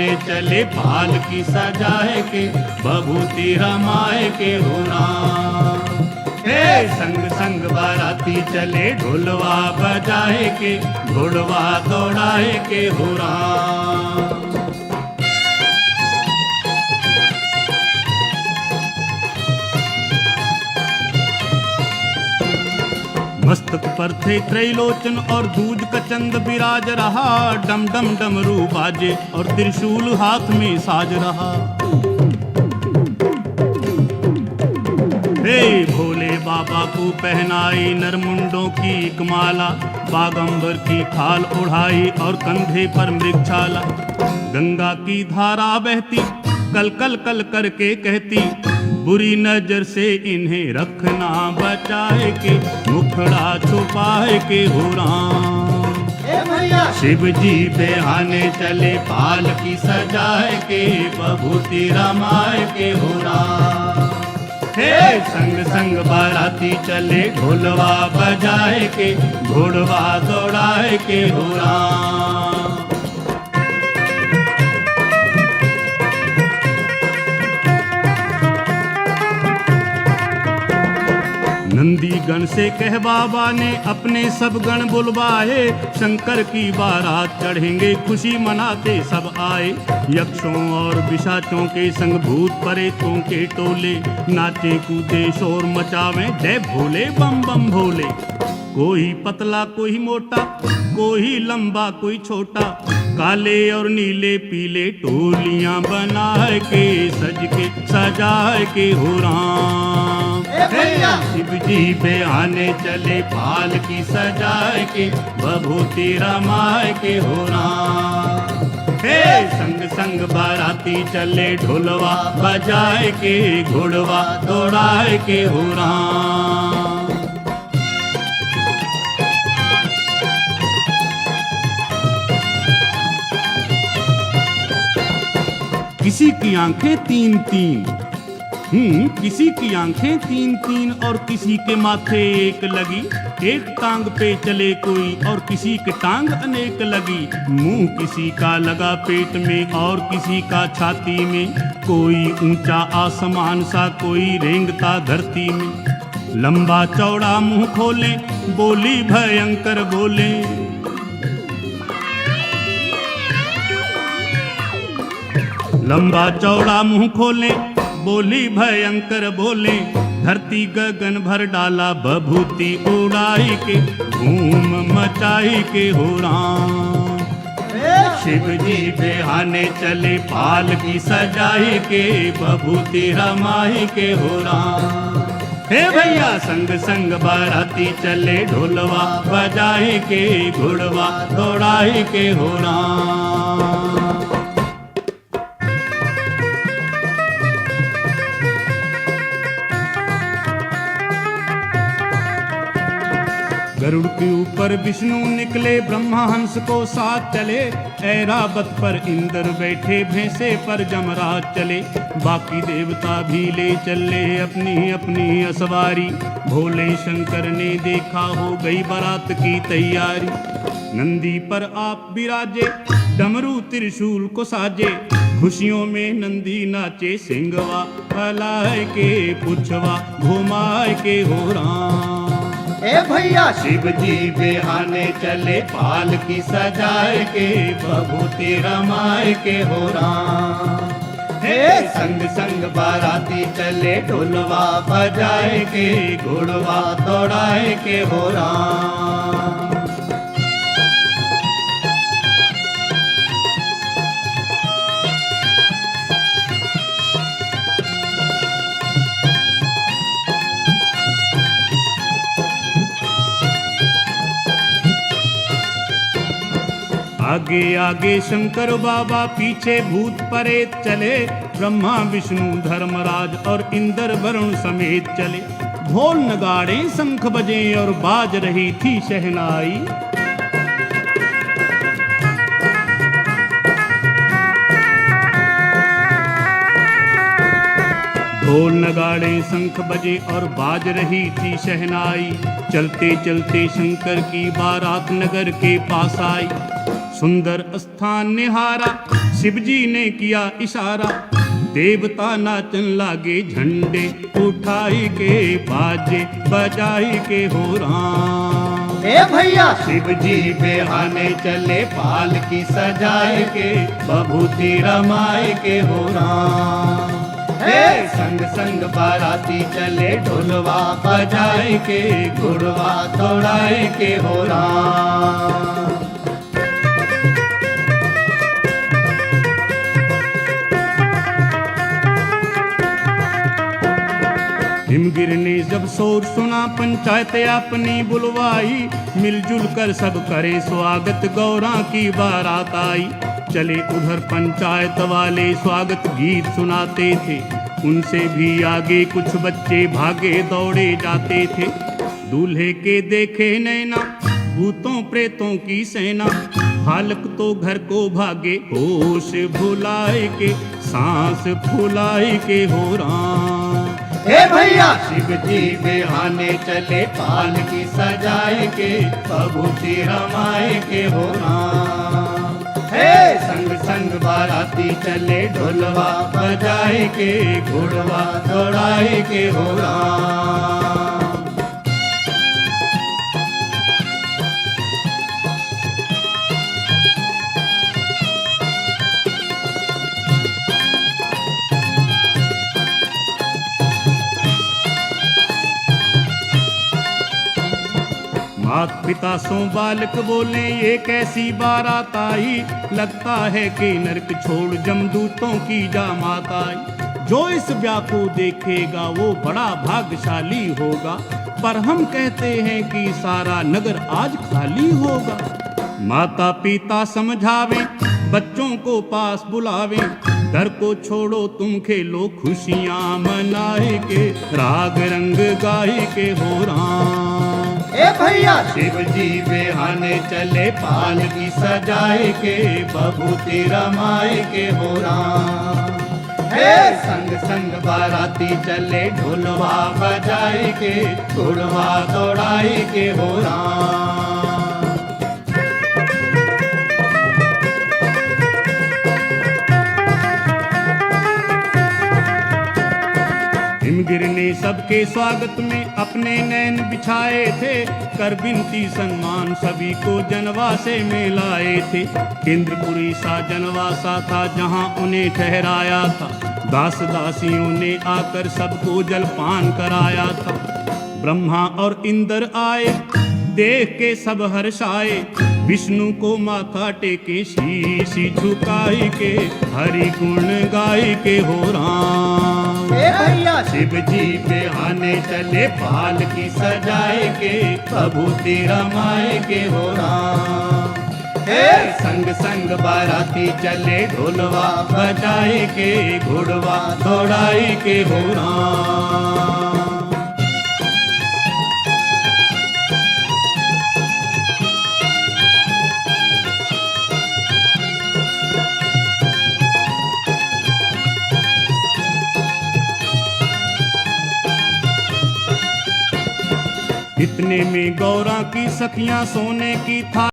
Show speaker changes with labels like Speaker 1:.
Speaker 1: बिहाने चले पाल की सजाए के बभूति रमाए के हो राम। हे संग संग बाराती चले ढोलवा बजाए के घोड़वा दौड़ाए के हो राम। मस्तक पर थे त्रैलोचन और दूज का चंद विराज रहा, डम डम डमरू बाजे और त्रिशूल हाथ में साज रहा। हे भोले बाबा को पहनाई नरमुंडों की एक माला, बागंबर की खाल उड़ाई और कंधे पर मृगछाला। गंगा की धारा बहती कल कल कल करके कहती, बुरी नजर से इन्हें रखना बचाए के मुखड़ा छुपाए के हो राम। शिव जी बिहाने चले पाल की सजाए के बभूति रमाए के हो राम। हे संग संग बाराती चले ढोलवा बजाए के घोड़वा दौड़ाए के हो राम। नंदी गण से कह बाबा ने अपने सब गण बुलवाए, शंकर की बारात चढ़ेंगे खुशी मनाते सब आए। यक्षों और पिशाचों के संग भूत प्रेतों के टोले, नाचे कूदे शोर मचावे जय भोले बम बम भोले। कोई पतला कोई मोटा, कोई लंबा कोई छोटा, काले और नीले पीले टोलियां बनाए के सज के सजाए के हो राम। शिव जी बिहाने चले पाल की सजाए के बभूति रमाए के हो राम। हे संग संग बाराती चले ढोलवा बजाए के घोड़वा दौड़ाए के हो राम। किसी की आंखें तीन तीन, किसी की आंखें तीन तीन और किसी के माथे एक लगी। एक टांग पे चले कोई और किसी के टांग अनेक लगी। मुंह किसी का लगा पेट में और किसी का छाती में। कोई ऊंचा आसमान सा कोई रेंगता धरती में। लंबा चौड़ा मुंह खोले बोली भयंकर बोले। लंबा चौड़ा मुंह खोले बोली भयंकर बोले। धरती गगन भर डाला बभूति उड़ाई के धूम मचाई के हो राम। शिव जी बिहाने चले पाल की सजाई के बभूति रमाई के हो राम। हे भैया संग संग बाराती चले ढोलवा बजाए के घोड़वा दौड़ाए के हो राम। गरुड़ के ऊपर विष्णु निकले ब्रह्मा हंस को साथ चले। ऐरावत पर इंद्र बैठे भैंसे पर जमराज चले। बाकी देवता भी ले चले अपनी अपनी असवारी। भोले शंकर ने देखा हो गई बारात की तैयारी। नंदी पर आप विराजे डमरू त्रिशूल को साजे। खुशियों में नंदी नाचे सिंगवा फैलाए के पुछवा घुमाए के हो राम।
Speaker 2: ए भैया
Speaker 1: शिव जी बिहाने चले पाल की सजाए के बभूति रमाए के हो राम। हे संग संग बाराती चले ढोलवा बजाए के घोड़वा दौड़ाए के हो राम। आगे आगे शंकर बाबा पीछे भूत प्रेत चले। ब्रह्मा विष्णु धर्मराज और इंद्र वरुण समेत चले। ढोल नगाड़े शंख बजे और बाज रही थी शहनाई। ढोल नगाड़े शंख बजे और बाज रही थी शहनाई। चलते चलते शंकर की बारात नगर के पास आई। सुंदर स्थान निहारा शिव जी ने किया इशारा, देवता नाचन लागे, झंडे उठाई के बाजे बजाई के हो राम।
Speaker 2: ए भैया
Speaker 1: शिव जी बेहाने चले, पालकी सजाए के, बभूति रमाए के हो राम। हे संग संग बाराती चले, ढोलवा बजाए के, घुड़वा दौड़ाए के हो राम। हिमगिर ने जब शोर सुना, पंचायत अपनी बुलवाई, मिलजुल कर सब करे स्वागत, गौरा की बारात आई। चले उधर पंचायत वाले स्वागत गीत सुनाते थे, उनसे भी आगे कुछ बच्चे भागे दौड़े जाते थे। दूल्हे के देखे नैना, भूतों प्रेतों की सेना, हालक तो घर को भागे, होश भुलाए के, सांस फुलाए के हो राम।
Speaker 2: हे भैया
Speaker 1: शिव जी बेहाने चले, पालकी सजाए के, बभूति रमाए के हो राम। हे संग संग बाराती चले, ढोलवा बजाए के, घुड़वा दौड़ाए के हो राम। मात पिता सो बालक बोले, ये कैसी बारात आई, लगता है कि नरक छोड़ जमदूतों की जामात आई। जो इस ब्याह को देखेगा वो बड़ा भाग्यशाली होगा, पर हम कहते हैं कि सारा नगर आज खाली होगा। माता पिता समझावे, बच्चों को पास बुलावे, डर को छोड़ो तुम खेलो, खुशियां मनाए के, राग रंग गाए के हो राम।
Speaker 2: ए भैया
Speaker 1: शिव जी बेहाने चले, पालकी सजाए के, बभूति रमाए के हो राम। हे संग संग बाराती चले, ढोलवा बजाए के, घुड़वा दौड़ाए के हो राम। हिमगिर ने सबके स्वागत में अपने नैन बिछाए थे, कर बिनती सम्मान सभी को जनवासे में लाए थे। केंद्रपुरी सा जनवासा था जहां उन्हें ठहराया था, दास दासियों ने आकर सबको जलपान कराया था। ब्रह्मा और इंद्र आए, देख के सब हर्षाए, विष्णु को माथा टेके, शीश झुकाए के, हरि गुण गाए के हो राम।
Speaker 2: ए भैया
Speaker 1: शिव जी बेहाने चले, पालकी सजाए के, बभूति रमाए के हो राम। हे संग संग बाराती चले, ढोलवा बजाए के, घुड़वा दौड़ाए के हो राम। इतने में गौरा की सखियां सोने की था